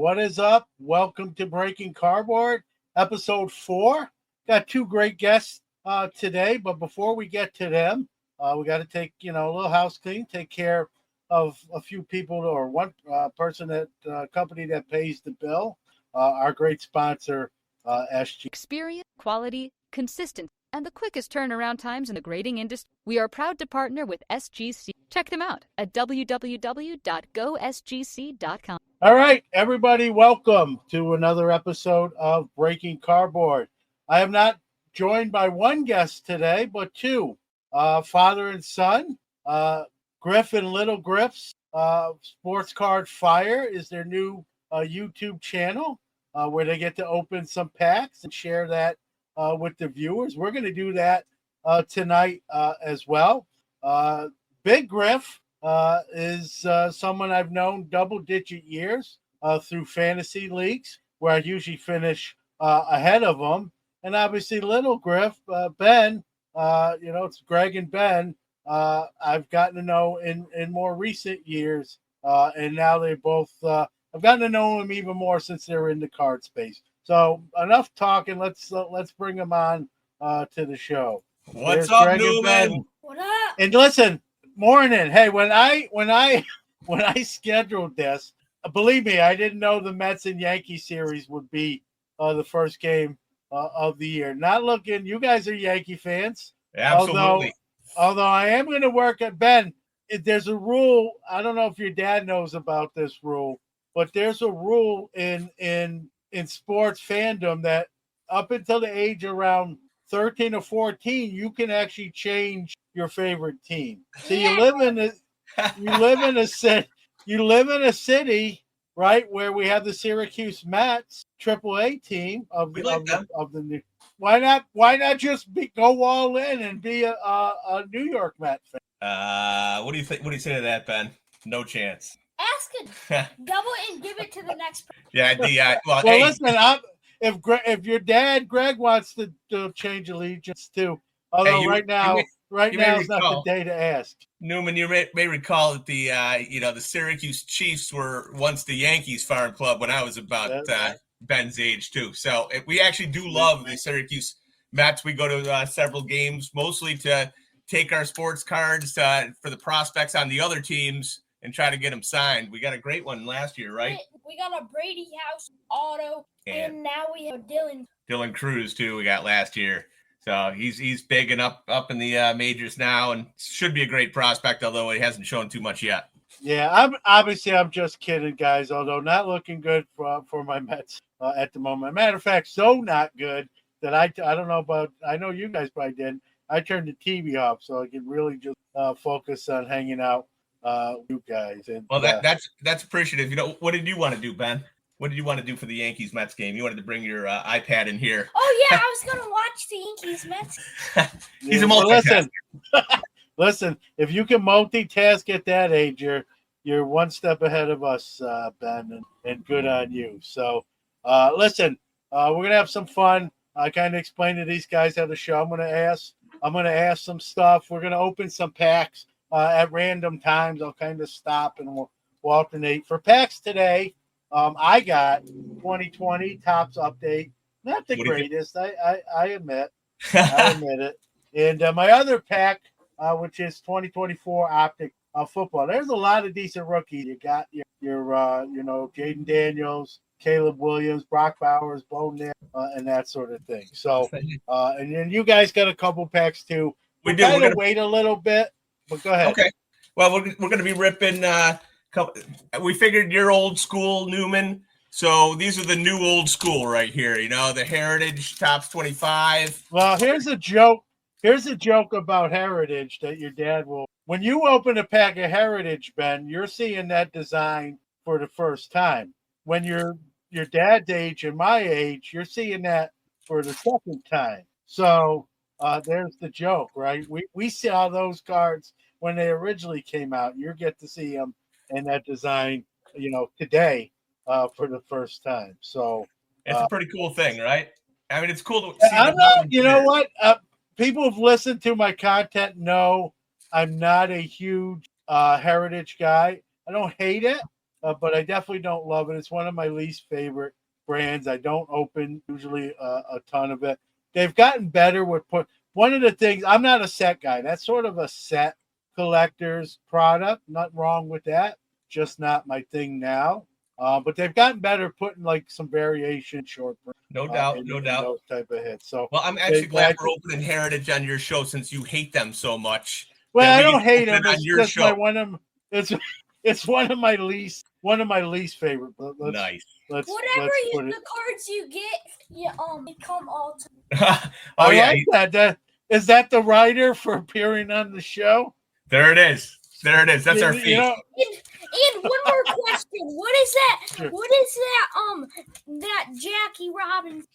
What is up? Welcome to Breaking Cardboard, episode 4. Got two great guests today, but before we get to them, we got to take a little house clean, take care of a few people or one person at company that pays the bill. Our great sponsor, SG. Experience, quality, consistency, and the quickest turnaround times in the grading industry. We are proud to partner with SGC. Check them out at www.gosgc.com. All right, everybody, welcome to another episode of Breaking Cardboard. I am not joined by one guest today, but two, father and son. Griffin Little Griff's Sports Card Fire is their new YouTube channel where they get to open some packs and share that with the viewers. We're going to do that tonight as well. Big Griff is someone I've known double-digit years through fantasy leagues, where I usually finish ahead of them. And obviously, Little Griff, Ben, it's Greg and Ben, I've gotten to know in more recent years. And now they both, I've gotten to know them even more since they're in the card space. So enough talking. Let's bring them on to the show. What's up, Greg Newman? What up? And listen, morning. Hey, when I scheduled this, believe me, I didn't know the Mets and Yankees series would be the first game of the year. Not looking. You guys are Yankee fans. Absolutely. Although I am going to work at Ben. There's a rule. I don't know if your dad knows about this rule, but there's a rule in sports fandom that up until the age around 13 or 14, you can actually change your favorite team. So you live in a city, right, where we have the Syracuse Mets AAA team of the new. Why not just go all in and be a New York Met fan? What do you think? What do you say to that, Ben? No chance. Ask it. Double it and give it to the next person. Yeah. Well, Well, hey, listen, if your dad Greg wants to change allegiance too, although Hey, right now is not recall. the day to ask. Newman, you may recall that the Syracuse Chiefs were once the Yankees farm club when I was about Ben's age too. So we actually do love the Syracuse Mets. We go to several games, mostly to take our sports cards for the prospects on the other teams and try to get them signed. We got a great one last year, right? We got a Brady House auto, and now we have Dylan Cruz too. We got last year, so he's big and up in the majors now, and should be a great prospect. Although he hasn't shown too much yet. Yeah, I'm just kidding, guys. Although not looking good for my Mets at the moment. Matter of fact, so not good that I don't know about. I know you guys probably didn't. I turned the TV off so I could really just focus on hanging out with you guys. And well, that's appreciative. What did you want to do, Ben? What did you want to do for the Yankees Mets game? You wanted to bring your iPad in here. Oh yeah, I was gonna watch the Yankees Mets. He's a multitasker. Listen, if you can multitask at that age, you're one step ahead of us, Ben, and good on you. So, listen, we're gonna have some fun. I kind of explained to these guys how the show. I'm gonna ask some stuff. We're gonna open some packs at random times. I'll kind of stop and we'll alternate for packs today. I got 2020 Topps update. Not the greatest, I admit. I admit it. And my other pack, which is 2024 Optic football. There's a lot of decent rookies. You got your Jaden Daniels, Caleb Williams, Brock Bowers, Bo Nix, and that sort of thing. So, and then you guys got a couple packs too. We're going to wait a little bit, but go ahead. Okay. Well, we're going to be ripping. We figured you're old school, Newman. So these are the new old school right here. The Heritage Topps 25. Well, here's a joke. Here's a joke about Heritage that your dad will. When you open a pack of Heritage, Ben, you're seeing that design for the first time. When you're your dad's age and my age, you're seeing that for the second time. So there's the joke, right? We saw those cards when they originally came out. You get to see them in that design, today for the first time. So it's a pretty cool thing, right? I mean, it's cool to see. I'm not. You know what? People who've listened to my content know I'm not a huge Heritage guy. I don't hate it. but I definitely don't love it. It's one of my least favorite brands. I don't open usually a ton of it. They've gotten better with one of the things. I'm not a set guy. That's sort of a set collector's product. Nothing wrong with that. Just not my thing now. But they've gotten better putting like some variation short. No doubt, in no doubt. those type of hits. So well, I'm actually glad we're opening Heritage on your show since you hate them so much. Well, I don't hate them. It's just show. It's one of my least favorite. Nice. Whatever the cards you get, become all oh yeah, like that. Is that the writer for appearing on the show? There it is. That's our fee. And one more question. What is that? Sure. What is that? That Jackie Robbins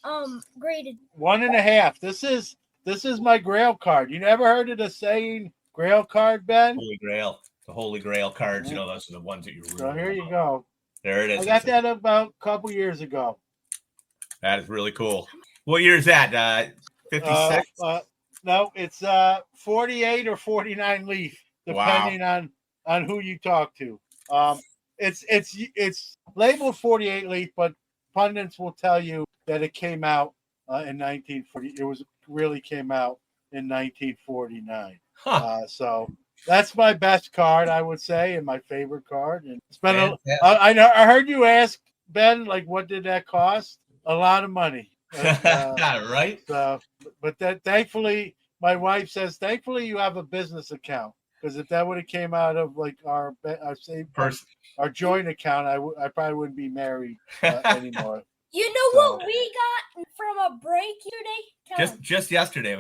graded 1.5. This is my Grail card. You never heard of the saying Grail card, Ben? Holy Grail. The Holy Grail cards. You know, those are the ones that you really. So here you go. There it is. I got that about a couple years ago. That is really cool. What year is that? 56? No, it's 48 or 49 leaf, depending on who you talk to. It's labeled 48 leaf, but pundits will tell you that it came out in 1940. It really came out in 1949. So that's my best card, I would say, and my favorite card. And it's been I heard you ask, Ben, like, what did that cost? A lot of money. Right. But thankfully, my wife says, thankfully you have a business account, because if that would have came out of like our joint account, I probably wouldn't be married anymore. You know what we got from a break yesterday? Just yesterday,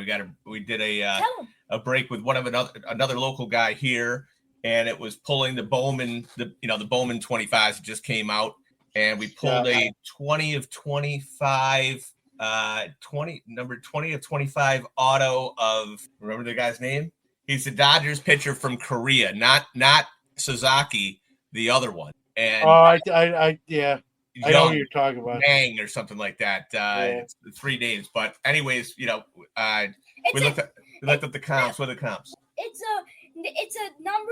we did a break with another local guy here, and it was pulling the Bowman, the Bowman 25s that just came out, and we pulled a 20 of 25, number 20 of 25 auto of, remember the guy's name? He's the Dodgers pitcher from Korea, not Sasaki, the other one. And I know what you're talking about. Mang or something like that. It's 3 names. But anyways, we looked at the comps. What are the comps? It's a number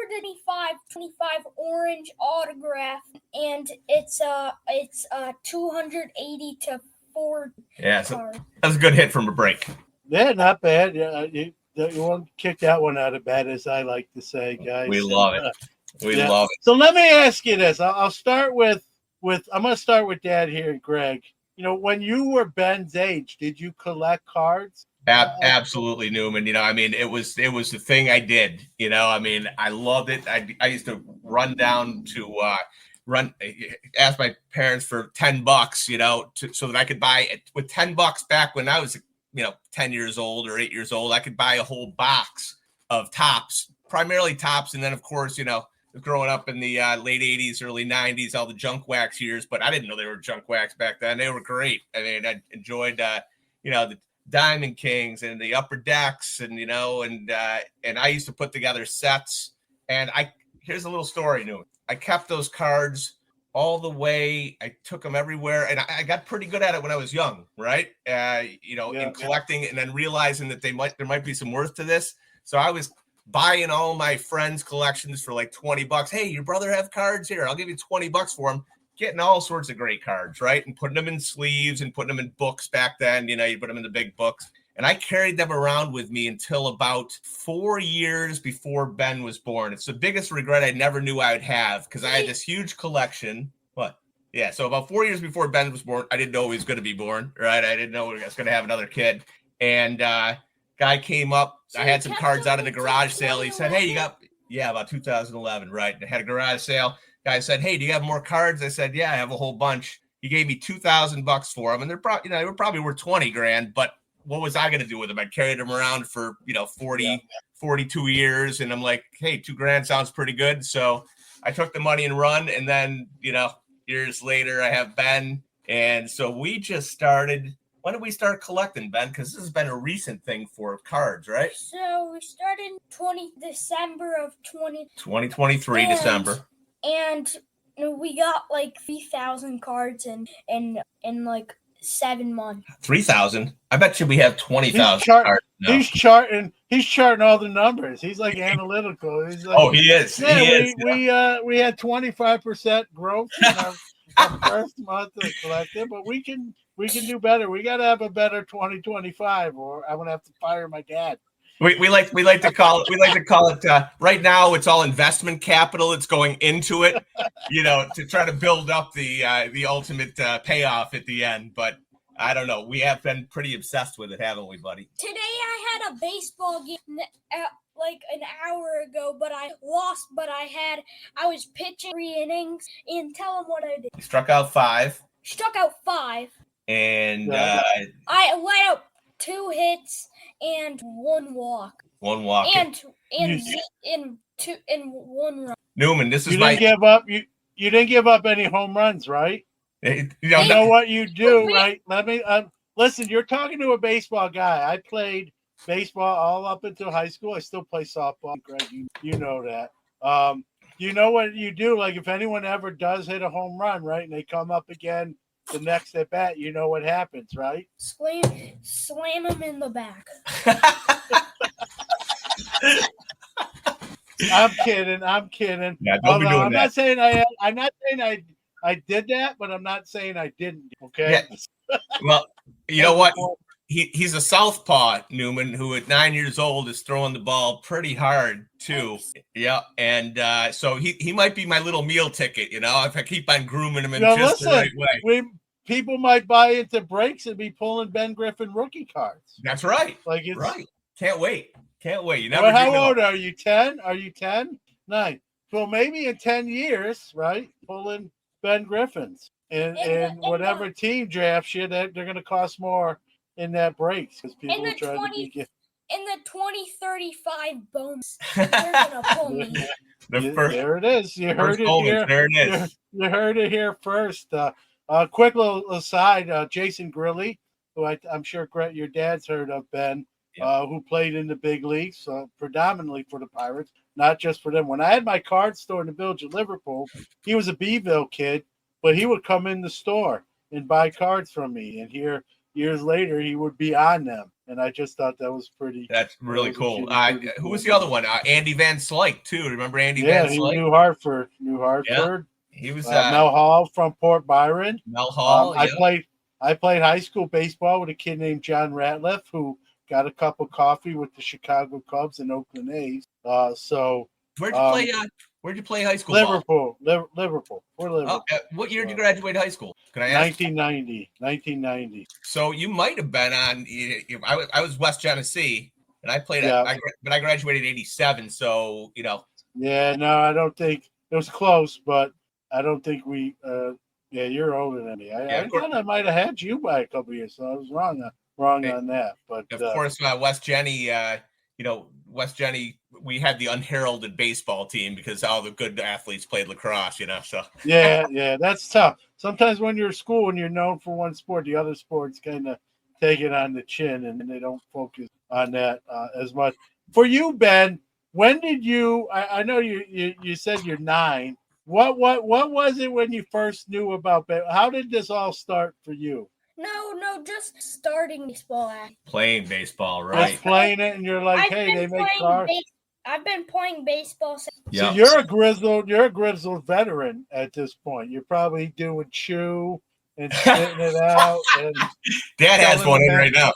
25 orange autograph, and it's 280 to 4. Yeah, so that's a good hit from a break. Yeah, not bad. Yeah, you won't kick that one out of bed, as I like to say, guys. We love it. We love it. So let me ask you this. I'll start with I'm going to start with Dad here, Greg. When you were Ben's age, did you collect cards? Absolutely, Newman. It was the thing I did. I loved it. I used to run down to ask my parents for $10, so that I could buy it with $10 back when I was 10 years old or 8 years old. I could buy a whole box of tops, primarily tops, and then of course growing up in the late 80s, early 90s, all the junk wax years, but I didn't know they were junk wax back then. They were great. I mean, I enjoyed, the Diamond Kings and the Upper Decks, and I used to put together sets. And here's a little story, Newman. I kept those cards all the way. I took them everywhere, and I got pretty good at it when I was young, right? In collecting, and then realizing that there might be some worth to this. So I was buying all my friends' collections for like $20. Hey, your brother have cards? Here, I'll give you $20 for them. Getting all sorts of great cards, right? And putting them in sleeves and putting them in books back then. You put them in the big books. And I carried them around with me until about 4 years before Ben was born. It's the biggest regret I never knew I would have, because I had this huge collection. What? Yeah, so about 4 years before Ben was born, I didn't know he was going to be born, right? I didn't know I was going to have another kid. And guy came up. I had some cards out of the garage sale. He said, hey, you got, about 2011, right? I had a garage sale. Guy said, hey, do you have more cards? I said, yeah, I have a whole bunch. He gave me $2,000 for them. And they're probably, they were probably worth 20 grand, but what was I going to do with them? I carried them around for, 42 years. And I'm like, hey, $2,000 sounds pretty good. So I took the money and run. And then, years later, I have Ben. And so we just started. When did we start collecting, Ben? Because this has been a recent thing for cards, right? So we started December of 2023, December. And we got like 3,000 cards in like 7 months. 3,000? I bet you we have 20,000 cards. he's charting all the numbers. He's like analytical. He's like, oh, he is. Yeah, he is. we had 25% growth in our first month of collecting, but we can do better. We got to have a better 2025, or I'm gonna have to fire my dad. We like to call it right now it's all investment capital. It's going into it, to try to build up the ultimate payoff at the end. But I don't know. We have been pretty obsessed with it, haven't we, buddy? Today I had a baseball game like an hour ago, but I lost. But I was pitching 3 innings, and tell them what I did. You struck out 5. Struck out 5. And I let out 2 hits and 1 walk. 1 walk. And 1 run. Newman, this is you didn't give up. You didn't give up any home runs, right? You know what you do, right? Let me listen. You're talking to a baseball guy. I played baseball all up until high school. I still play softball, Greg. You know that. You know what you do? Like if anyone ever does hit a home run, right, and they come up again the next at bat, you know what happens, right? Slam them in the back. I'm kidding. Yeah, don't be doing I'm that. not saying I did that, but I'm not saying I didn't. Okay. Yeah. Well, you know what? He's a southpaw, Newman, who at 9 years old is throwing the ball pretty hard too. Yeah, and so he might be my little meal ticket. If I keep on grooming him in just the right way. People might buy into breaks and be pulling Ben Griffin rookie cards. That's right. Like it's right. Can't wait. You never. Well, how old are you? 10? Are you 10? 9. Well, maybe in 10 years, right? Pulling Ben Griffins and whatever team drafts you, they're going to cost more in that breaks because people are trying to be. In the 2035 bonus, they're gonna pull me. There it is. You heard it here. There it is. You heard it here first. Quick little aside, Jason Grilly, who I'm sure your dad's heard of, Ben, who played in the big leagues, predominantly for the Pirates, not just for them. When I had my card store in the village of Liverpool, he was a Beeville kid, but he would come in the store and buy cards from me. And here, years later, he would be on them. And I just thought that was pretty. That's really cool. Who was the other one? Andy Van Slyke, too. Remember Andy Van Slyke? New Hartford. Yeah. He was Mel Hall from Port Byron. Mel Hall. I played high school baseball with a kid named John Ratliff, who got a cup of coffee with the Chicago Cubs and Oakland A's. Where'd you play? Where'd you play high school? Liverpool. Liverpool. We're Liverpool. What year did you graduate high school? Can I ask? 1990. So you might have been on. I was West Genesee, and I played. But I graduated '87. So Yeah, no, I don't think it was close, but I don't think we. Yeah, you're older than me. I thought I might have had you by a couple years, so I was wrong on that. But of course, West Genny. West Genny, we had the unheralded baseball team because all the good athletes played lacrosse, So yeah, that's tough. Sometimes when you're in school and you're known for one sport, the other sports kind of take it on the chin, and they don't focus on that as much. For you, Ben, when did you? I know you said you're 9. What was it when you first knew about baseball? How did this all start for you? No, just starting baseball. Playing baseball, right? Just playing it, and you're like, hey, they make cars. I've been playing baseball since. So you're a grizzled veteran at this point. You're probably doing chew and spitting it out. And Dad has one in right now.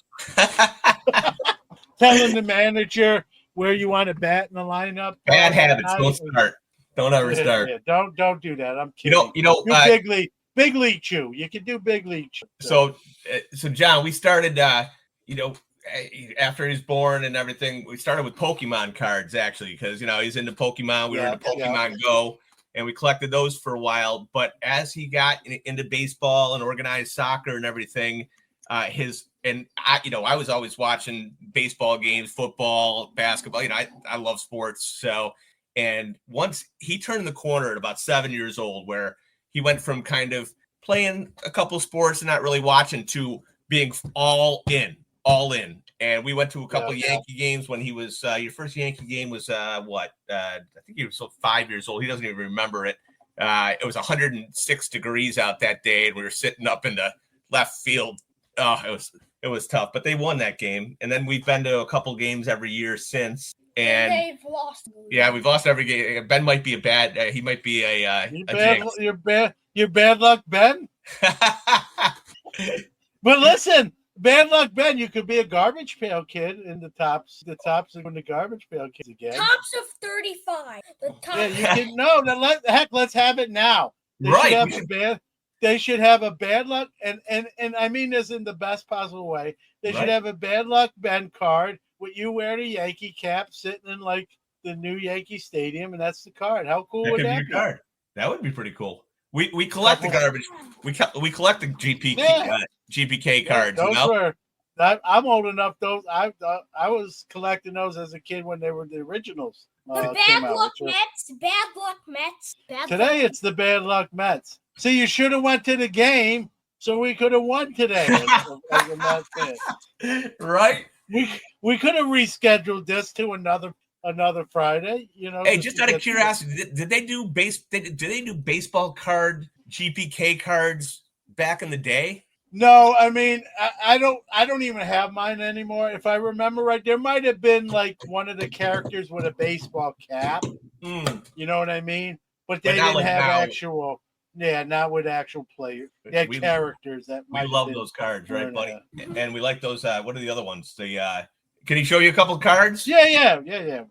Telling the manager where you want to bat in the lineup. Bad habits. Don't start. Don't ever start. Yeah, don't do that. I'm kidding. Big league chew. You can do big league chew. So John, we started. After he's born and everything, we started with Pokemon cards actually because he's into Pokemon. We were into Pokemon Go, and we collected those for a while. But as he got into baseball and organized soccer and everything, I was always watching baseball games, football, basketball. I love sports. So, and once he turned the corner at about 7 years old, where he went from kind of playing a couple sports and not really watching to being all in. And we went to a couple of Yankee games when he was, your first Yankee game was I think he was 5 years old. He doesn't even remember it. It was 106 degrees out that day, and we were sitting up in the left field. It It was tough, but they won that game. And then we've been to a couple games every year since. And they've lost. Yeah, we've lost every game. Ben might be he might be a jinx. You're bad luck, Ben. But listen, bad luck, Ben. You could be a garbage pail kid in the tops of the garbage pail kids again. Tops of 35. The top. Yeah, you can. No, let's have it now. They should have a bad luck, and I mean this in the best possible way. They should have a bad luck Ben card with you wearing a Yankee cap, sitting in like the new Yankee Stadium, and that's the card. How cool would that be? Card. That would be pretty cool. We collect the garbage. We collect the GPK cards. I'm old enough. Those I was collecting those as a kid when they were the originals. The bad luck Mets. Bad luck Mets. Today it's the bad luck Mets. See, you should have went to the game so we could have won today. As a Mets fan. Right? We could have rescheduled this to another Friday. Hey, just out of curiosity, did they do baseball card GPK cards back in the day? No, I mean I don't even have mine anymore. If I remember right, there might have been like one of the characters with a baseball cap. You know what I mean? But they didn't have actual. Yeah, not with actual players. They had characters that we love those cards, right, buddy? And we like those. What are the other ones? Can he show you a couple of cards? Yeah.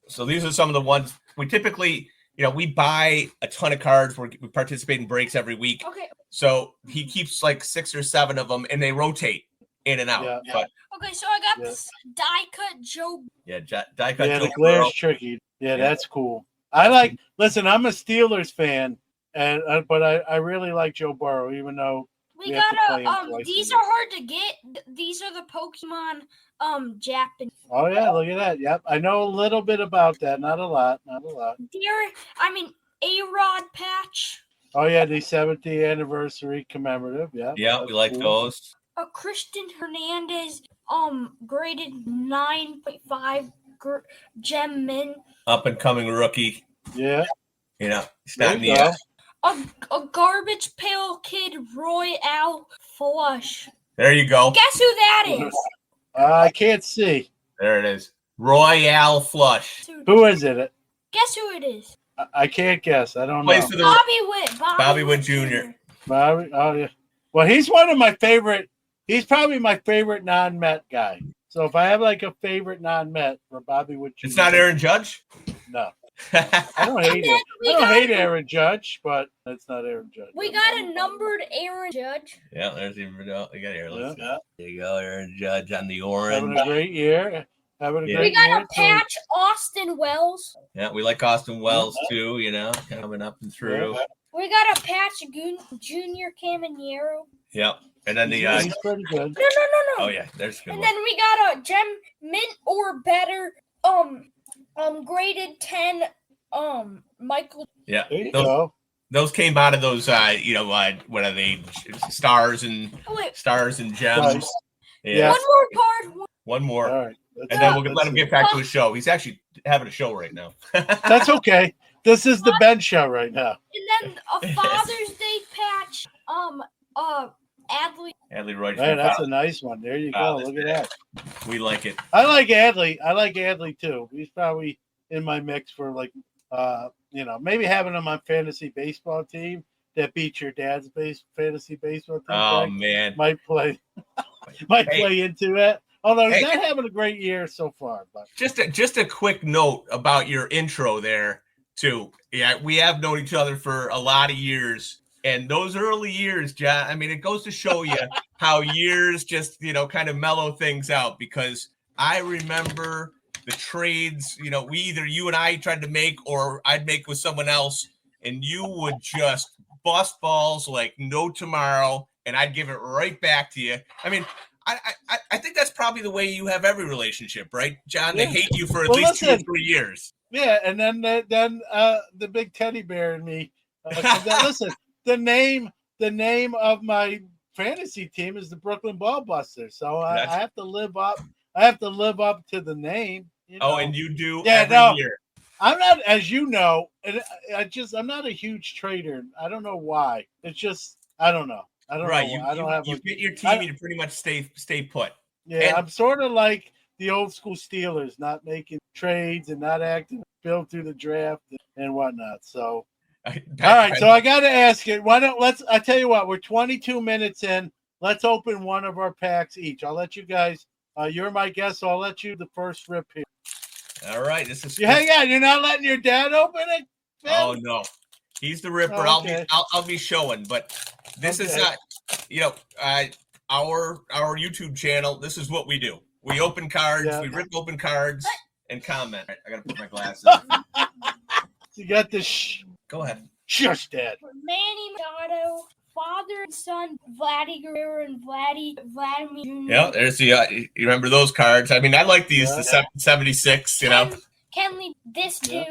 So these are some of the ones we typically, we buy a ton of cards. We participate in breaks every week. Okay. So he keeps like 6 or 7 of them, and they rotate in and out. Yeah. But, okay, so I got this die-cut Joe. Yeah, die-cut Joe. Joe. The glare's tricky. Yeah, that's cool. Listen, I'm a Steelers fan. But I really like Joe Burrow, even though we gotta these are hard to get. These are the Pokemon Japanese. Oh yeah, look at that. Yep, I know a little bit about that. Not a lot. A-Rod patch. Oh yeah, the 70th anniversary commemorative. Yeah, we like those. A Christian Hernandez graded 9.5 gem mint. Up and coming rookie. Yeah. It's not in the A garbage pail kid Royale Flush. There you go. Guess who that is? I can't see. There it is. Royale Flush. Who is it? Guess who it is? I can't guess. I don't know. Bobby Witt. Bobby Witt Jr. Bobby. Oh yeah. Well, he's one of my favorite. He's probably my favorite non-Met guy. So if I have like a favorite non-Met for Bobby Witt Jr. It's not Aaron Judge? No. I don't hate it. I don't hate Aaron Judge, but it's not Aaron Judge. We got a numbered Aaron Judge. Yeah, there's even you got here. Let's see. There you go, Aaron Judge on the orange. Having a great year. We got a patch Austin Wells. Yeah, we like Austin Wells too. Coming up and through. We got a patch Junior Caminero. Yep, and then he's pretty good. No. Oh yeah, there's good. And then we got a gem mint or better. Graded 10, Michael. Yeah, there you go. Those came out of those, what are they? Stars and gems. Right. Yeah. One more card. One more. All right. And then we'll let him get back to his show. He's actually having a show right now. That's okay. This is the Ben show right now. And then a Father's Day patch, Adley Roy. Hey, that's a nice one. There you go. Look at that. We like it. I like Adley too. He's probably in my mix for maybe having him on fantasy baseball team that beats your dad's fantasy baseball team. Oh man, might play into it. Although he's not having a great year so far. But just a quick note about your intro there too. Yeah, we have known each other for a lot of years. And those early years, John, I mean, it goes to show you how years just, kind of mellow things out, because I remember the trades, either you and I tried to make or I'd make with someone else, and you would just bust balls like no tomorrow, and I'd give it right back to you. I mean, I think that's probably the way you have every relationship, right, John? They hate you for at least 2 or 3 years. Yeah, and then the big teddy bear in me. Listen. The name of my fantasy team is the Brooklyn Ballbusters, so I have to live up. I have to live up to the name. Oh, and you do every year. I'm not, as you know, and I'm not a huge trader. I don't know why. It's just I don't know. I don't Right. know. I don't have. You a, get your team, and you pretty much stay put. Yeah, And- I'm sort of like the old school Steelers, not making trades and not acting build through the draft and whatnot. So, all right. So I got to ask you, why don't I tell you what, we're 22 minutes in. Let's open one of our packs each. I'll let you guys. You're my guest, so I'll let you the first rip here. All right. This is. Hang on. You're not letting your dad open it? Ben? Oh no, he's the ripper. Oh, okay. I'll be showing, but this is our YouTube channel. This is what we do. We open cards. Yeah. We rip open cards and comment. Right, I gotta put my glasses on. You got the Go ahead. shush, Dad. Manny Machado, father and son, Vladdy Guerrero and Vladimir Jr. Yeah, there's the. You remember those cards? I mean, I like these. Yeah. The 76. You know, Kenley, this dude,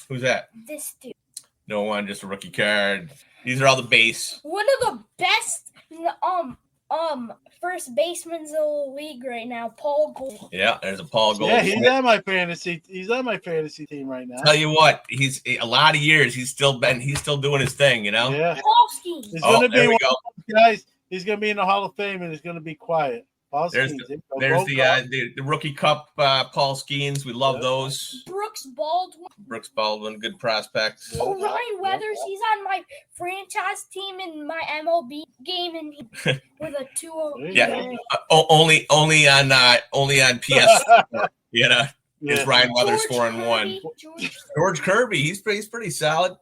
who's that? this dude. No one, just a rookie card. These are all the base. One of the best first basemen in the league right now, Paul Gold. Yeah, there's a Paul Gold. Yeah, he's on my fantasy. He's on my fantasy team right now. Tell you what, he's a lot of years. He's still doing his thing. You know. Yeah, Paulski. he's Oh, gonna be there we one go. of those guys. He's gonna be in the Hall of Fame, and he's gonna be quiet. There's the rookie cup Paul Skeens. We love those. Brooks Baldwin. Brooks Baldwin, good prospect. Yeah. Ryan Weathers, he's on my franchise team in my MLB game, and with a 2-0. Yeah. Only on PS. You know, is Ryan Weathers 4-1. George Kirby, he's pretty solid.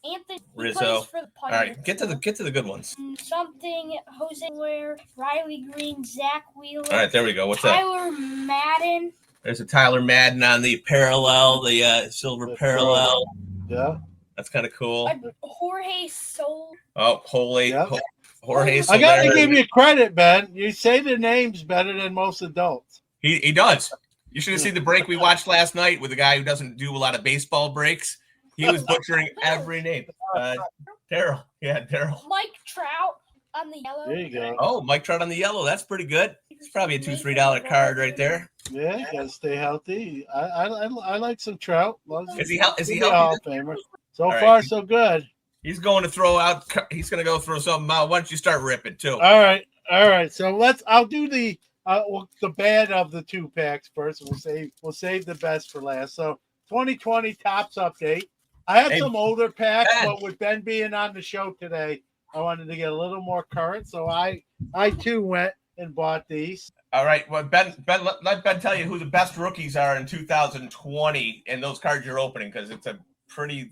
Anthony Rizzo. For the All right, get to the good ones. Something Jose Ware, Riley Green, Zach Wheeler. All right, there we go. What's that? Tyler Madden. There's a Tyler Madden on the parallel, the silver parallel. Yeah. That's kind of cool. Jorge Sol. Oh, Jorge I Soler. got to give you credit, Ben. You say the names better than most adults. He does. You should have seen the break we watched last night with a guy who doesn't do a lot of baseball breaks. He was butchering every name. Daryl. Yeah, Daryl. Mike Trout on the yellow. There you go. Oh, Mike Trout on the yellow. That's pretty good. It's probably a $2-3 card right there. Yeah, you gotta stay healthy. I like some Trout. Is he healthy? Hall of Famer. So All far, right. so good. He's going to throw out. He's going to go throw something out. Why don't you start ripping too? All right. So I'll do the bad of the two packs first. We'll save the best for last. So 2020 Topps update. I have some older packs, but with Ben being on the show today, I wanted to get a little more current. So I too went and bought these. All right. Well, Ben, let Ben tell you who the best rookies are in 2020 and those cards you're opening, because it's a pretty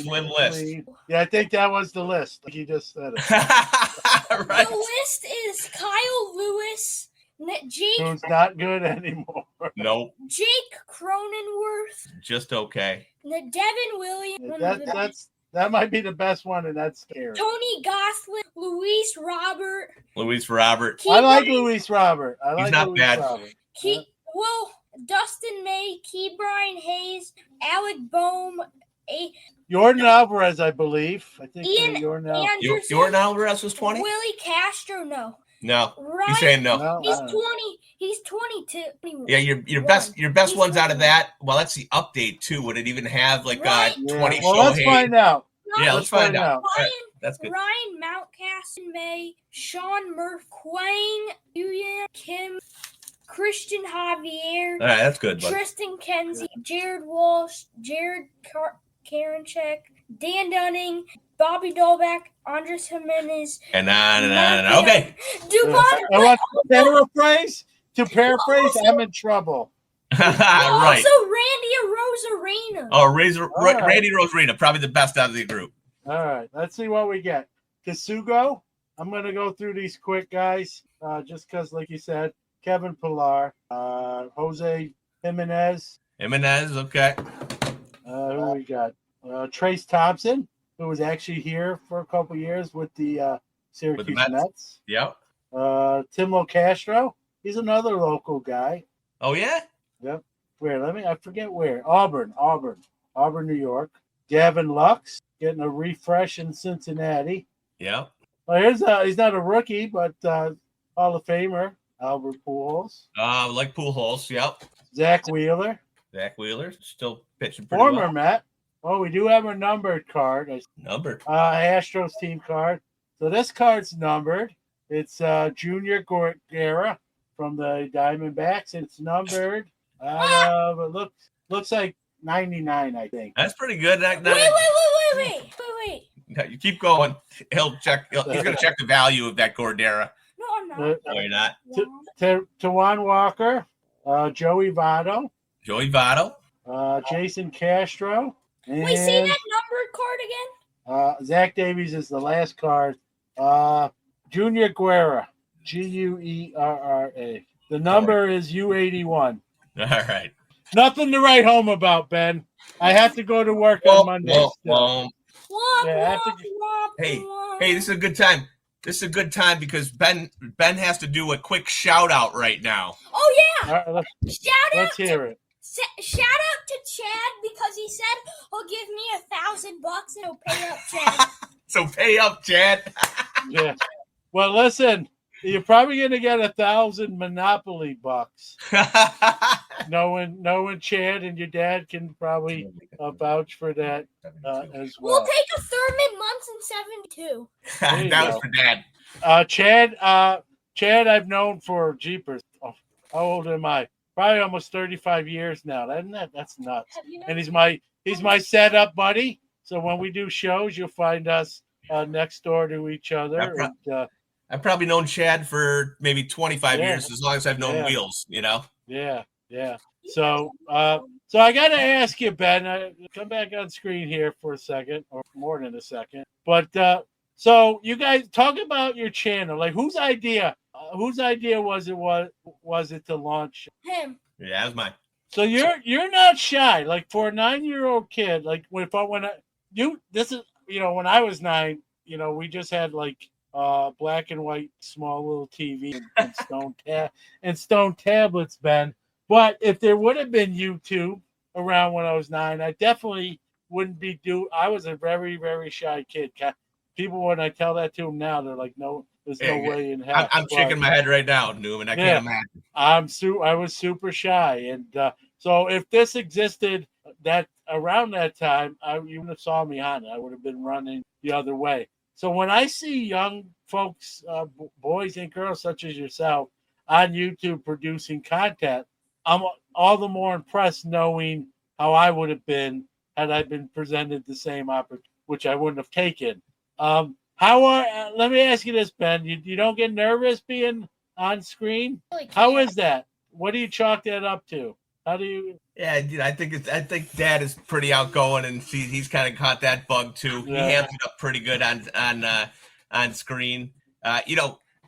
slim list. Yeah, I think that was the list. Like you just said it. Right. The list is Kyle Lewis, Jake. Who's not good anymore. Nope. Jake Cronenworth, Just okay. Devin Williams. That might be the best one, and that's scary. Tony Gosselin, Luis Robert. I like Luis Robert. He's not bad. Dustin May, Brian Hayes, Alec Boehm, Jordan Alvarez, I believe. I think Ian Jordan Alvarez. Anderson, Jordan Alvarez was 20? Willie Castro, no. No. Ryan, He's saying no. He's 20. He's 22. Yeah, your best ones out of that. Well, that's the update too. Would it even have like 20 Well, let's find out. Yeah, let's find out. Ryan, that's good. Ryan Mountcastle, May, Sean Murph, Quang, Yuya, Kim, Christian Javier. All right, that's good. Bud. Tristan Kenzie, Jared Walsh, Jared Karencheck, Dan Dunning, Bobby Dolbeck, Andres Jimenez, and on. Okay. Dubon. To paraphrase, I'm in trouble. Right. Also, Randy Rosarena. Oh, right. Randy Rosarena, probably the best out of the group. All right, let's see what we get. Kasugo. I'm going to go through these quick, guys, just because, like you said, Kevin Pillar, Jose Jimenez. Okay. Who we got? Trace Thompson, who was actually here for a couple years with the Syracuse Mets. Yep. Timo Castro. He's another local guy. Oh, yeah? Yep. I forget where. Auburn, New York. Gavin Lux getting a refresh in Cincinnati. Yep. Well, he's not a rookie, but Hall of Famer, Albert Pujols. Like Pujols, yep. Zach Wheeler, still pitching pretty former well. Met. Oh, we do have a numbered card. Numbered. Astros team card. So this card's numbered. It's Junior Guerra from the Diamondbacks. It's numbered out of it looks like 99, I think. That's pretty good. Wait. No, you keep going. He'll check. He's going to check the value of that Cordera. No, I'm not. No, you're not. Tawan Walker, Joey Votto, Jason Castro. And, Wait, say that numbered card again? Zach Davies is the last card. Junior Guerra, Guerra. The number is U81. All right. Nothing to write home about, Ben. I have to go to work on Monday. Hey, this is a good time. This is a good time because Ben has to do a quick shout out right now. Oh yeah! All right, let's hear it. Shout out to Chad because he said he'll give me $1,000 and he'll pay up Chad. So pay up, Chad. Yeah. Well, listen, you're probably gonna get 1,000 Monopoly bucks. knowing Chad and your dad can probably vouch for that as well. We'll take a Thurman Munson 72. That was for Dad. Chad, I've known for Jeepers. Oh, how old am I? Probably almost 35 years now. That's nuts. And he's my setup buddy. So when we do shows, you'll find us next door to each other. I've probably known Chad for maybe 25 years, as long as I've known Wheels, you know? Yeah. So I got to ask you, Ben, come back on screen here for a second, or more than a second. But so you guys talk about your channel. Like, whose idea was it to launch? Him. Yeah, that was mine. So you're not shy. Like, for a 9-year-old kid, like when I was 9, we just had like black and white small little TV and stone tablets, Ben. But if there would have been YouTube around when I was 9, I definitely wouldn't be I was a very, very shy kid. People, when I tell that to them now, they're like, "No, there's no way in hell." I'm shaking my head right now, Newman. I can't imagine. I was super shy, and so if this existed that around that time, you would have saw me on it. I would have been running the other way. So when I see young folks, boys and girls such as yourself, on YouTube producing content, I'm all the more impressed knowing how I would have been had I been presented the same opportunity, which I wouldn't have taken. Let me ask you this, Ben. You don't get nervous being on screen? How is that? What do you chalk that up to? How do you? Yeah, I think Dad is pretty outgoing, and he's kind of caught that bug too. Yeah. He hands it up pretty good on screen.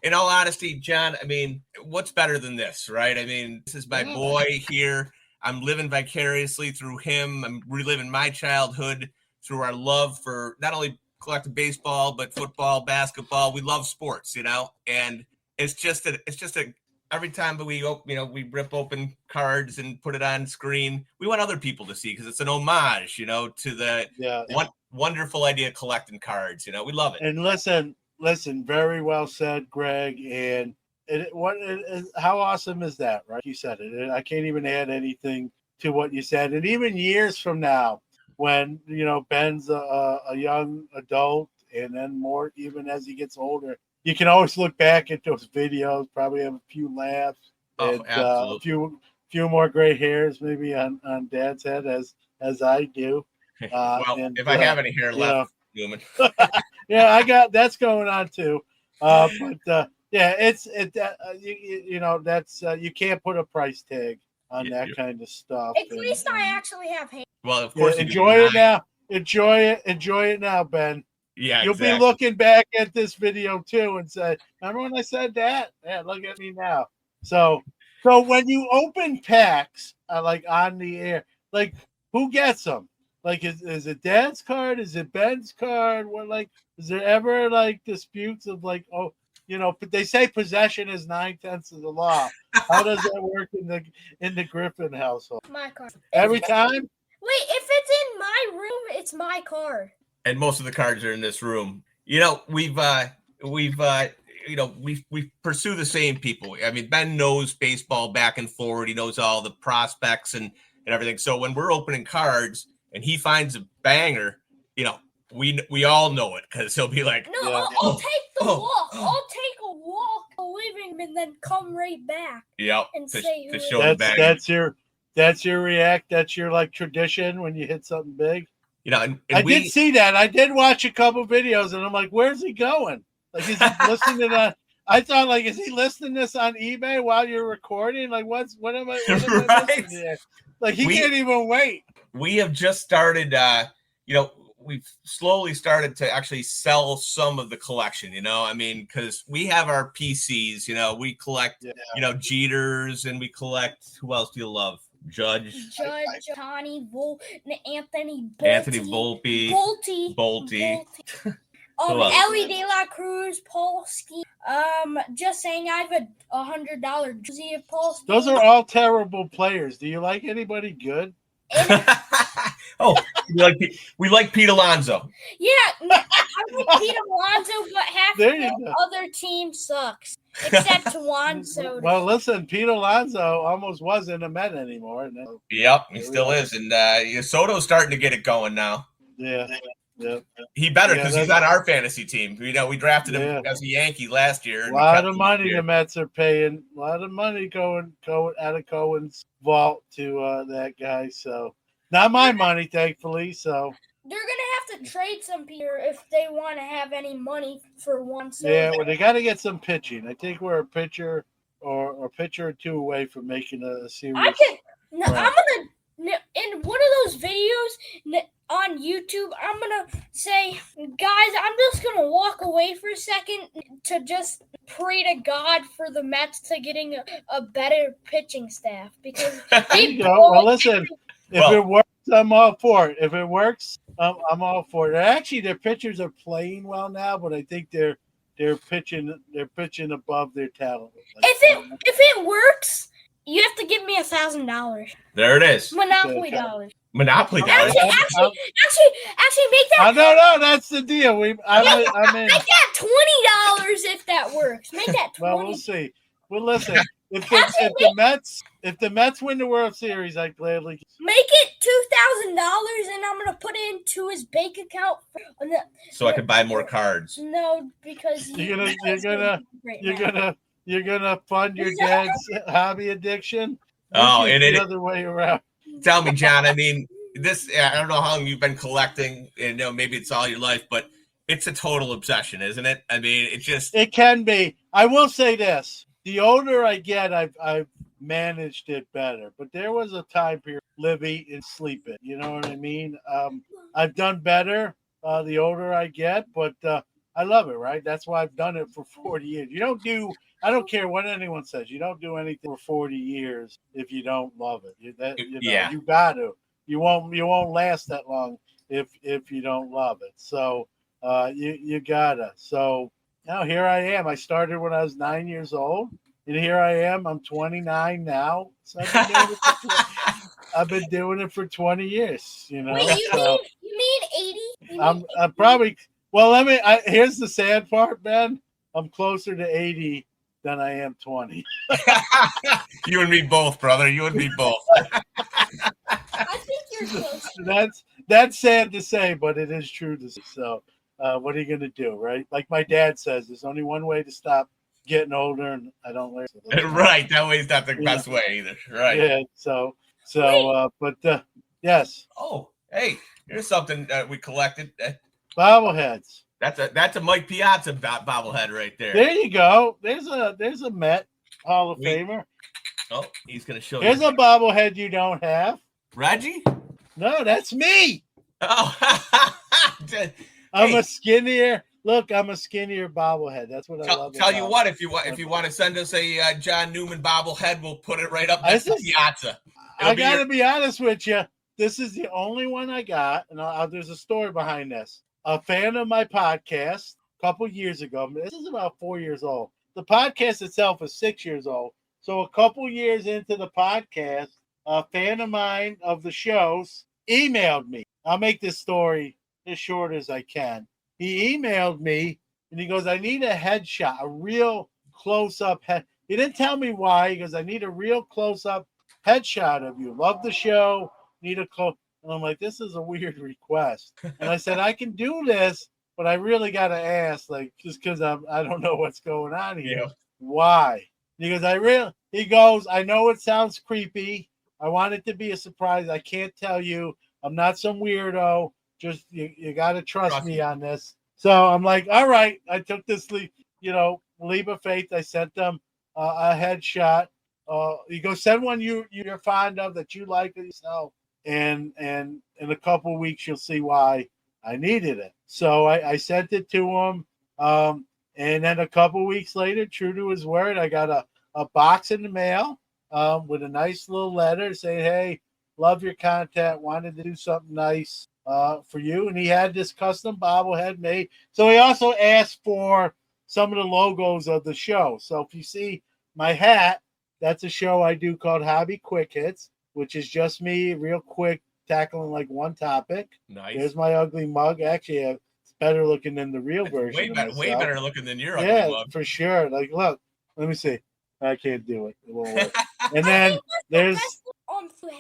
In all honesty, John, I mean, what's better than this, right? I mean, this is my boy here. I'm living vicariously through him. I'm reliving my childhood through our love for not only collective baseball, but football, basketball. We love sports, and it's just every time we rip open cards and put it on screen, we want other people to see because it's an homage, to the wonderful idea of collecting cards. We love it. And listen, very well said, Greg. And how awesome is that, right? You said it. I can't even add anything to what you said. And even years from now, when Ben's a young adult, and then more even as he gets older, you can always look back at those videos, probably have a few laughs, and a few more gray hairs maybe on Dad's head as I do. If I have any hair left, Newman. Yeah, I got that's going on too. But that's you can't put a price tag on that kind of stuff. At least I actually have hair. Well, of course, enjoy it now. Enjoy it now, Ben. Yeah, you'll be looking back at this video too and say, "Remember when I said that? Yeah, look at me now." So when you open packs, like on the air, like who gets them? Like is it Dad's card? Is it Ben's card? What is there ever disputes of but they say possession is 9/10 of the law. How does that work in the Griffin household? My card. Every time? Wait, if it's in my room, it's my card. And most of the cards are in this room. We pursue the same people. I mean, Ben knows baseball back and forward. He knows all the prospects and everything. So when we're opening cards and he finds a banger, we all know it because he'll be like, No, Yeah. I'll take the walk. I'll take a walk, a living, and then come right back. yep, And to say who show it the is. bag. That's your react. That's your like tradition when you hit something big. You know, and I did see that. I did watch a couple videos, and I'm like, "Where's he going? Like, is he listening to?" I thought, like, is he listening to this on eBay while you're recording? Like, what am I Right. listening to? Like, he can't even wait. We have just started. We've slowly started to actually sell some of the collection. I mean, because we have our PCs. We collect. Yeah. Jeters, and we collect. Who else do you love? Judge, Tawny, Anthony Volpe, Bolty. Who else? Ellie De La Cruz, Polsky. Just saying, I have $100 jersey of Polsky. Those are all terrible players. Do you like anybody good? we like Pete Alonso. Yeah, I like Pete Alonso, but half the other team sucks. Except Juan Soto. Well, listen, Pete Alonso almost wasn't a Met anymore. Yep, he still is. And Soto's starting to get it going now. Yeah. He better because he's on our fantasy team. We drafted him as a Yankee last year. A lot of money the Mets are paying. A lot of money going out of Cohen's vault to that guy. So not my money, thankfully. So they're gonna have to trade some people if they want to have any money for one. Yeah, well, they got to get some pitching. I think we're a pitcher or a pitcher or two away from making a series. I'm gonna in one of those videos on YouTube. I'm gonna say, guys, I'm just gonna walk away for a second to just pray to God for the Mets to getting a better pitching staff because they well, listen, if it works, I'm all for it. If it works, I'm all for it. Actually, their pitchers are playing well now, but I think they're pitching above their talent. If it works, you have to give me $1,000. There it is. Monopoly dollars. Monopoly dollars. Actually, make that. No, that's the deal. I'm in. Make that $20 if that works. Make that $20. Well, we'll see. Well, listen. If the Mets win the World Series, I gladly make it $2,000, and I'm gonna put it into his bank account so I can buy more cards. No, because you're gonna fund your dad's hobby addiction. And the other way around. Tell me, John. I mean, this. I don't know how long you've been collecting, and maybe it's all your life, but it's a total obsession, isn't it? I mean, it can be. I will say this. The older I get, I've managed it better. But there was a time period, live, eat, and sleep it. You know what I mean? I've done better the older I get, but I love it, right? That's why I've done it for 40 years. I don't care what anyone says. You don't do anything for 40 years if you don't love it. You got to. You won't last that long if you don't love it. So you gotta. So now here I am. I started when I was 9 years old, and here I am. I'm 29 now. So I've been doing it for 20 years. Wait, you mean 80? I'm probably. Well, here's the sad part, Ben. I'm closer to 80 than I am 20. You and me both, brother. You and me both. I think you're close. That's sad to say, but it is true to say. So what are you going to do, right? Like my dad says, there's only one way to stop getting older, and I don't learn. Right. That way's not the best way either. Right. Yeah. But yes. Oh, hey, here's something that we collected. Bobbleheads. That's a Mike Piazza bobblehead right there. There you go. There's a Met Hall of Famer. Oh, he's gonna show Here's you. a bobblehead you don't have. Reggie? No, that's me. Oh, I'm a skinnier bobblehead. That's what I love. Tell you what, if you want to send us a John Newman bobblehead, we'll put it right up next to Piazza. I gotta be honest with you. This is the only one I got, and there's a story behind this. A fan of my podcast a couple years ago. This is about 4 years old. The podcast itself is 6 years old. So a couple years into the podcast, a fan of mine of the shows emailed me. I'll make this story as short as I can. He emailed me, and he goes, I need a headshot, a real close-up head. He didn't tell me why. He goes, I need a real close-up headshot of you. Love the show. Need a close. And I'm like, this is a weird request. And I said, I can do this, but I really got to ask, like, just because I don't know what's going on here. Yeah. Why? Because he goes, I know it sounds creepy. I want it to be a surprise. I can't tell you. I'm not some weirdo. Just, you got to trust me on this. So I'm like, all right. I took this, leap of faith. I sent them a headshot. You go send one you're fond of that you like yourself. And in a couple of weeks, you'll see why I needed it. So I sent it to him. And then a couple of weeks later, true to his word, I got a box in the mail with a nice little letter saying, hey, love your content. Wanted to do something nice for you. And he had this custom bobblehead made. So he also asked for some of the logos of the show. So if you see my hat, that's a show I do called Hobby Quick Hits, which is just me real quick tackling like one topic. Nice. There's my ugly mug. Actually, it's better looking than the real version. Way better looking than your ugly mug. Yeah, for sure. Like, look, let me see. I can't do it. It won't work. And then there's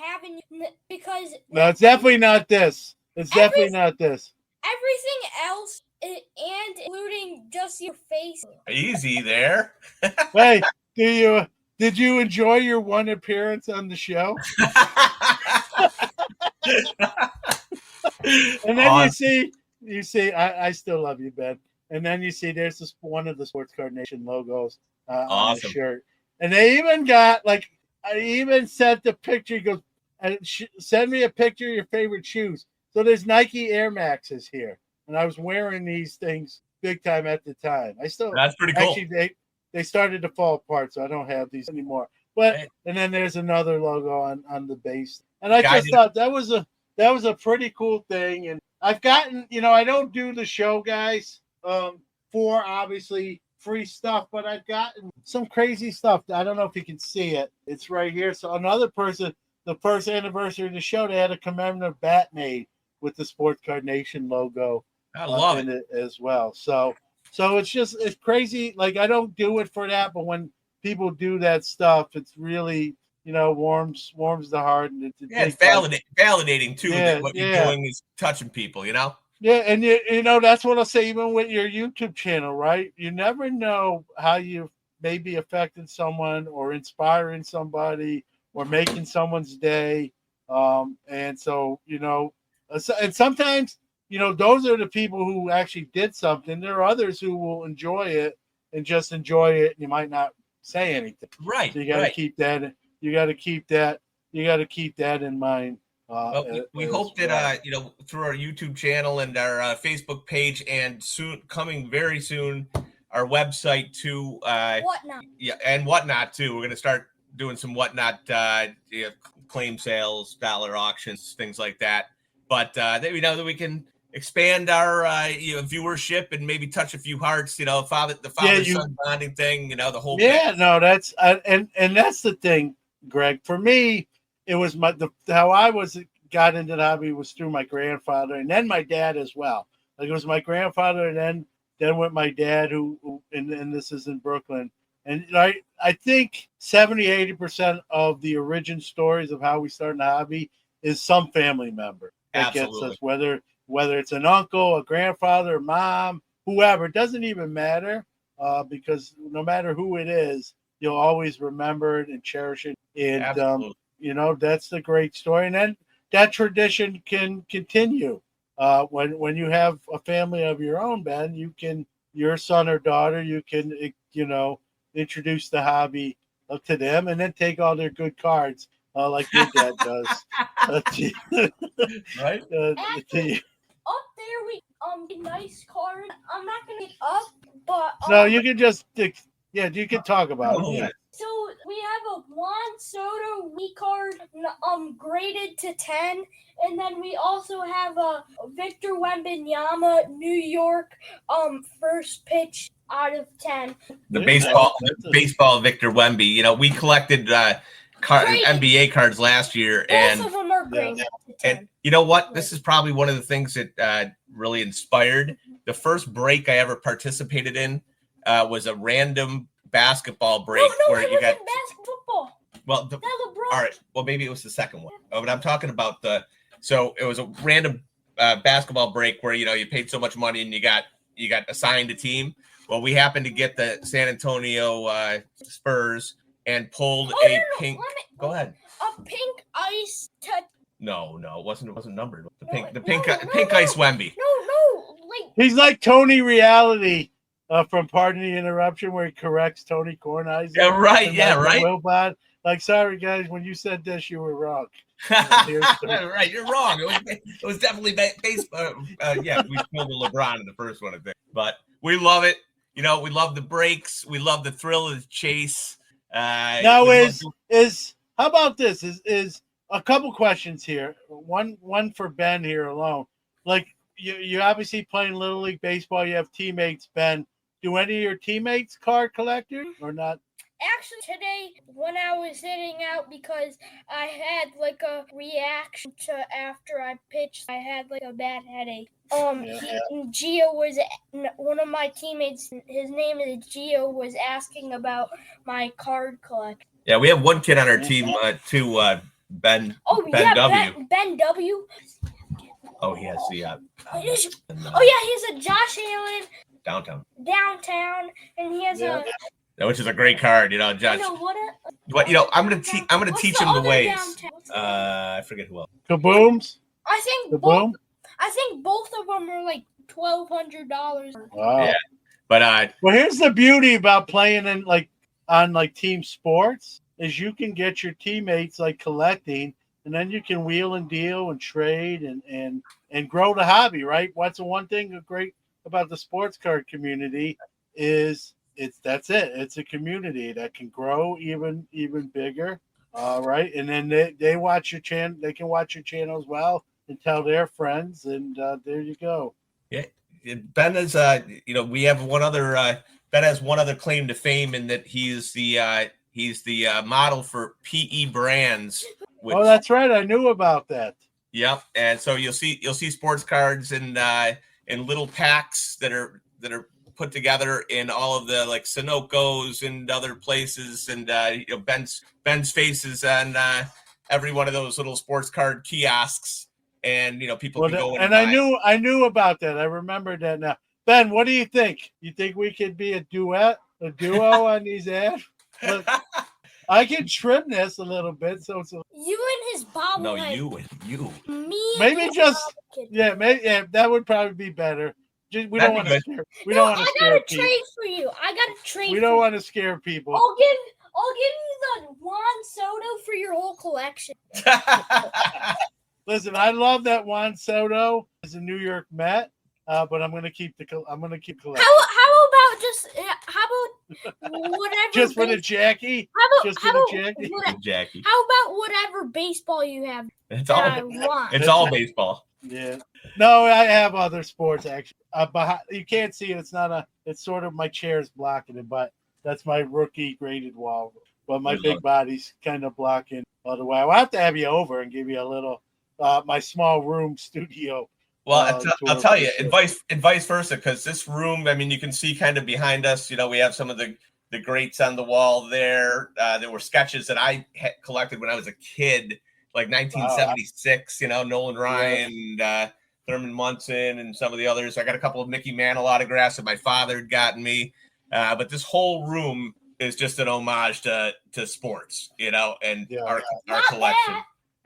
having because no, it's definitely not this. It's definitely not this. Everything else, and including just your face. Easy there. Hey, did you enjoy your one appearance on the show? And then awesome. you see, I still love you, Ben. And then you see there's this one of the Sports Card Nation logos on the shirt. And they even got I even sent the picture. He goes, send me a picture of your favorite shoes. So there's Nike Air Maxes here. And I was wearing these things big time at the time. That's pretty cool. Actually, they started to fall apart, so I don't have these anymore. But and then there's another logo on the base. And I just thought that was a pretty cool thing. And I've gotten, I don't do the show, guys, for obviously free stuff, but I've gotten some crazy stuff. I don't know if you can see it. It's right here. So another person, the first anniversary of the show, they had a commemorative bat made with the Sports Card Nation logo. I love it as well. So it's crazy. Like, I don't do it for that, but when people do that stuff, it's really, warms the heart. And it's validating too. That what you're doing is touching people, Yeah, and that's what I'll say. Even with your YouTube channel, right? You never know how you may be affecting someone or inspiring somebody or making someone's day. And so and sometimes. Those are the people who actually did something. There are others who will enjoy it and just enjoy it. You might not say anything. Right. So you got to keep that. You got to keep that. You got to keep that in mind. We hope that through our YouTube channel and our Facebook page, and coming very soon, our website too. Whatnot. Yeah, and Whatnot too. We're going to start doing some Whatnot claim sales, dollar auctions, things like that. But that we can expand our viewership and maybe touch a few hearts, the father-son bonding thing, the whole thing. No, that's and that's the thing, Greg. For me, it was how I got into the hobby was through my grandfather and then my dad as well. Like, it was my grandfather and then with my dad who and this is in Brooklyn. And I think 70-80% of the origin stories of how we started the hobby is some family member that gets us, whether it's an uncle, a grandfather, a mom, whoever. It doesn't even matter because no matter who it is, you'll always remember it and cherish it. And, that's the great story. And then that tradition can continue. When you have a family of your own, Ben, your son or daughter, you can, introduce the hobby to them and then take all their good cards like your dad does. Right? Actually, up there we nice card. I'm not gonna get up, but no, you can just you can talk about it. Yeah. So we have a Juan Soto Wii card, graded to 10, and then we also have a Victor Wembanyama New York, first pitch out of 10. The baseball Victor Wemby. We collected NBA cards last year, and both of them are graded to 10. And you know what? This is probably one of the things that really inspired the first break I ever participated in. Was a random basketball break where you got basketball. Well, all right. Well, maybe it was the second one. Oh, but I'm talking about the So it was a random basketball break where, you paid so much money and you got assigned a team. Well, we happened to get the San Antonio Spurs and pulled pink. Go ahead. A pink ice. No, it wasn't numbered. The pink ice Wemby. No, he's like Tony Reality from Pardon the Interruption, where he corrects Tony Kornheiser. Yeah, right. Yeah, right. Wilbon. Like, sorry guys, when you said this, you were wrong. Right, you're wrong. It was definitely baseball. Yeah, we pulled the LeBron in the first one, I think. But we love it. We love the breaks. We love the thrill of the chase. Now how about this? Is a couple questions here. One for Ben here alone. Like you obviously playing Little League Baseball. You have teammates. Ben, do any of your teammates card collectors or not? Actually, today when I was sitting out, because I had like a reaction to after I pitched, I had like a bad headache. Gio was one of my teammates. His name is Gio. Was asking about my card collection. Yeah, we have one kid on our team too. Ben. Ben W. Ben W. Oh, he has the. He's a Josh Allen downtown, and he has a. Which is a great card, Josh. I'm gonna teach him the ways. I forget who else. Kabooms. I think both of them are like $1,200. Wow. Yeah, but well, here's the beauty about playing on team sports is you can get your teammates collecting, and then you can wheel and deal and trade and grow the hobby, right? What's the one thing great about the sports card community is that's it. It's a community that can grow even bigger, right? And then they watch your channel. They can watch your channel as well and tell their friends, and there you go. Yeah, Ben is. We have one other. Ben has one other claim to fame in that he's the model for PE Brands. Oh, that's right. I knew about that. Yep, and so you'll see sports cards in little packs that are put together in all of the Sunoco's and other places, and Ben's faces on every one of those little sports card kiosks, and people can go in and I knew about that. I remember that now. Ben, what do you think? You think we could be a duo on these ads? Look, I can trim this a little bit, so it's you and his bobblehead. No, you and you. Me. Maybe just that would probably be better. We don't want to scare. We don't want to scare people. I got a trade for you. We don't want to scare people. I'll give you the Juan Soto for your whole collection. Listen, I love that Juan Soto as a New York Met, but I'm going to keep collecting. How about whatever? Just for the Jackie. Jackie. How about whatever baseball you have? It's all baseball. Yeah. No, I have other sports actually. You can't see it. It's sort of my chair's blocking it, but that's my rookie graded wall. But my big body's kind of blocking all the way. I'll have to have you over and give you a little my small room studio. Well, I'll tell you, and vice versa, because this room, you can see kind of behind us, we have some of the greats on the wall there. There were sketches that I had collected when I was a kid, like 1976, Nolan Ryan, Thurman Munson, and some of the others. I got a couple of Mickey Mantle autographs that my father had gotten me. But this whole room is just an homage to sports, and our collection.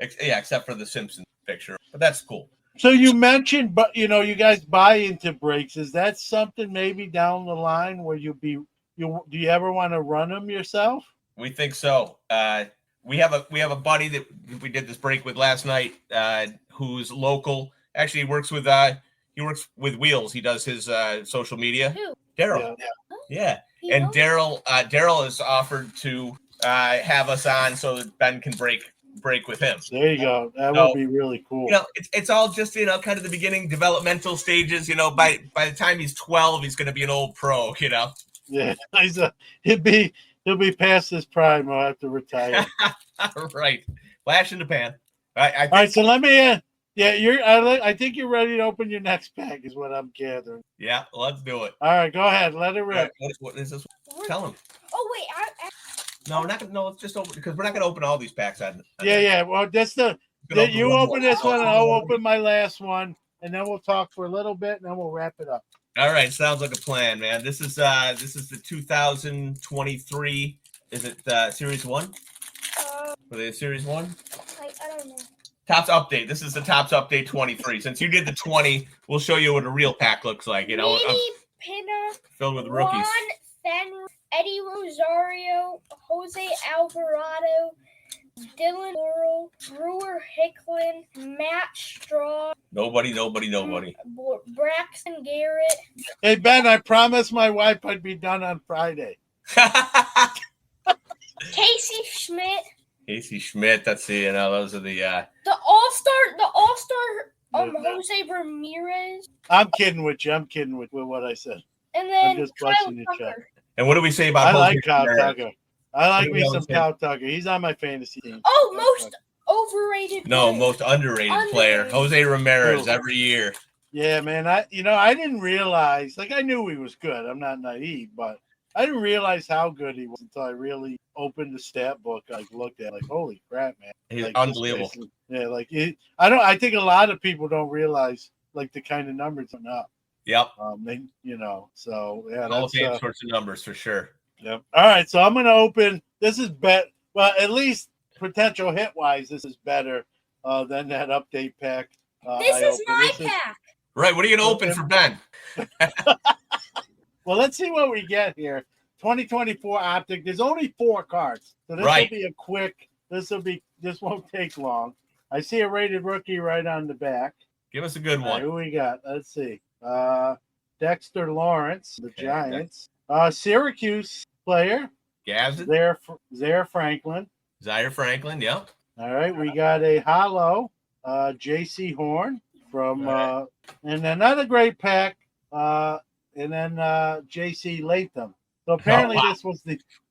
Except for the Simpsons picture. But that's cool. So you mentioned, but you guys buy into breaks. Is that something maybe down the line where do you ever want to run them yourself? We think so. We have a buddy that we did this break with last night, who's local. Actually, he works with Wheels. He does his social media. Who? Daryl. Yeah. And Daryl has offered to have us on so that Ben can break with him. There you go. That would be really cool. It's all just kind of the beginning developmental stages. By the time he's 12, he's going to be an old pro. Yeah, he'll be past his prime. I'll have to retire. Right, flash in the pan. All right, so let me. I think you're ready to open your next pack, is what I'm gathering. Yeah, let's do it. All right, go ahead. Let it rip. What is this? Tell him. Oh wait, No, we're not gonna. No, it's just open because we're not gonna open all these packs. Yeah. Well, that's the gonna open You one open more. this one, and I'll open my last one, and then we'll talk for a little bit, and then we'll wrap it up. All right, sounds like a plan, man. This is the 2023. Is it Series 1? For the Series 1? I don't know. Topps update. This is the Topps update 23. Since you did the 20, we'll show you what a real pack looks like. You know, Mini Pinner, filled with rookies. Juan Fenner, Eddie Rosario, Jose Alvarado, Dylan Laurel, Brewer Hicklin, Matt Straw, Nobody. Braxton Garrett. Hey, Ben, I promised my wife I'd be done on Friday. Casey Schmidt. Casey Schmidt. That's those are the All-Star, Jose Ramirez. I'm kidding with you. I'm kidding with what I said. And then just Kyle busting your Tucker. chops. And what do we say about I Jose like Kyle Ramirez? Tucker. I like What do me we some always say? Kyle Tucker. He's on my fantasy team. Oh, most overrated. No, player. most underrated player. Jose Ramirez every year. Yeah, man. I didn't realize. Like, I knew he was good. I'm not naive, but I didn't realize how good he was until I really opened the stat book. I looked at it, like, holy crap, man! He's Like, unbelievable. Yeah, like I think a lot of people don't realize like the kind of numbers are up. Yep. So yeah, All that's same sorts of numbers for sure. Yep. All right, so I'm gonna open. This is well, at least potential hit wise, this is better than that update pack. This is my pack. Right. What are you gonna open for Ben? Well, let's see what we get here. 2024 Optic. There's only 4 cards, so this will be a quick. This won't take long. I see a rated rookie right on the back. Give us a good one. Who we got? Let's see. Dexter Lawrence, the Giants. Syracuse player. Gavin. Zaire Franklin. Zaire Franklin. Yep. All right, we got a hollow. J.C. Horn from, and another great pack. And then J.C. Latham. So apparently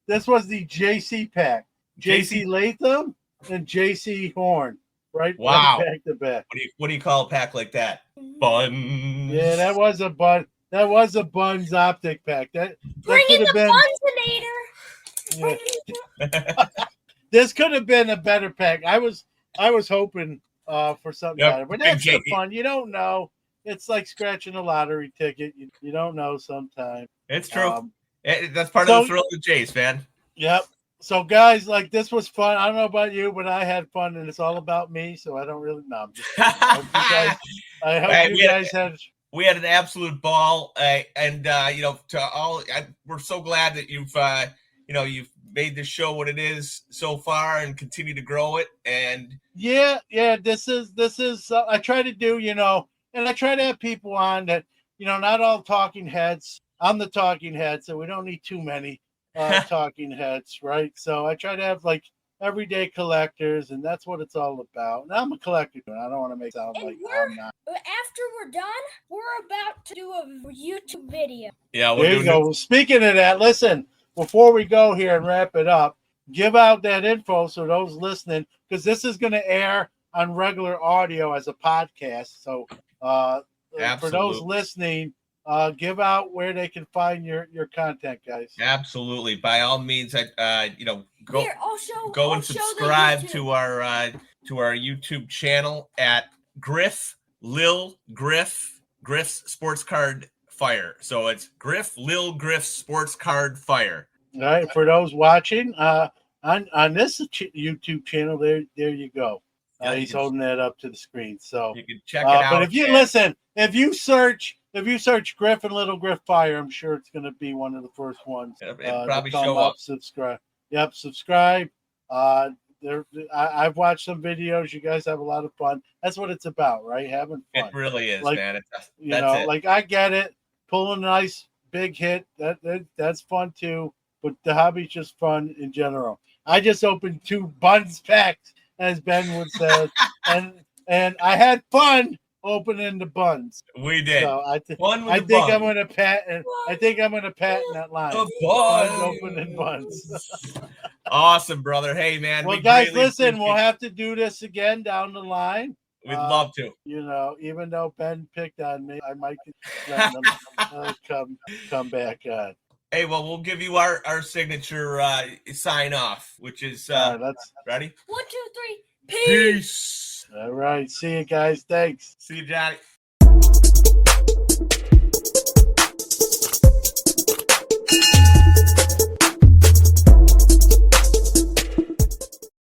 this was the J.C. pack. J.C. Latham and J.C. Horn, right? Wow. Back to back. What do you call a pack like that? Buns. Yeah, that was a bun. That was a Buns Optic pack. That Bring could in have the been. Bunzinator. Yeah. This could have been a better pack. I was hoping for something better, but that's the fun. You don't know. It's like scratching a lottery ticket. You don't know sometimes. It's true. That's part of the thrill of the chase, man. Yep. So, guys, like, this was fun. I don't know about you, but I had fun, and it's all about me, so I don't really know. I hope you guys had. We had an absolute ball, and to all, we're so glad that you've made this show what it is so far, and continue to grow it. And yeah, this is. I try to do, and I try to have people on that, not all talking heads. I'm the talking head, so we don't need too many talking heads, right? So I try to have like everyday collectors, and that's what it's all about. And I'm a collector. I don't want to make it sound like I'm not. After we're done, we're about to do a YouTube video. Yeah, there you go. Speaking of that, listen, before we go here and wrap it up, give out that info so those listening, because this is going to air on regular audio as a podcast. So for those listening, give out where they can find your content, guys. Absolutely, by all means, go Here, and subscribe to our YouTube channel at Griff's Sports Card Fire. So it's Griff's Sports Card Fire. All right, for those watching on this YouTube channel, there you go. He's holding that up to the screen, so you can check it out. But if you listen, if you search Griffin Little Griff Fire, I'm sure it's going to be one of the first ones. It'll probably show up. Subscribe. Yep, subscribe. I've watched some videos. You guys have a lot of fun. That's what it's about, right? Having fun. It really is, like, man. Like I get it. Pulling a nice big hit. That's fun too. But the hobby's just fun in general. I just opened 2 Buns packs, as Ben would say, and I had fun opening the buns. We did. So I think buns. I'm gonna patent. I think I'm gonna patent that line. The buns. Opening buns. Awesome, brother. Hey, man. Well, guys, listen. We'll have to do this again down the line. We'd love to. Even though Ben picked on me, I might let him come back on. Hey, well, we'll give you our signature sign off, which is that's ready. 1, 2, 3. Peace. Peace. All right. See you guys. Thanks. See you, Johnny.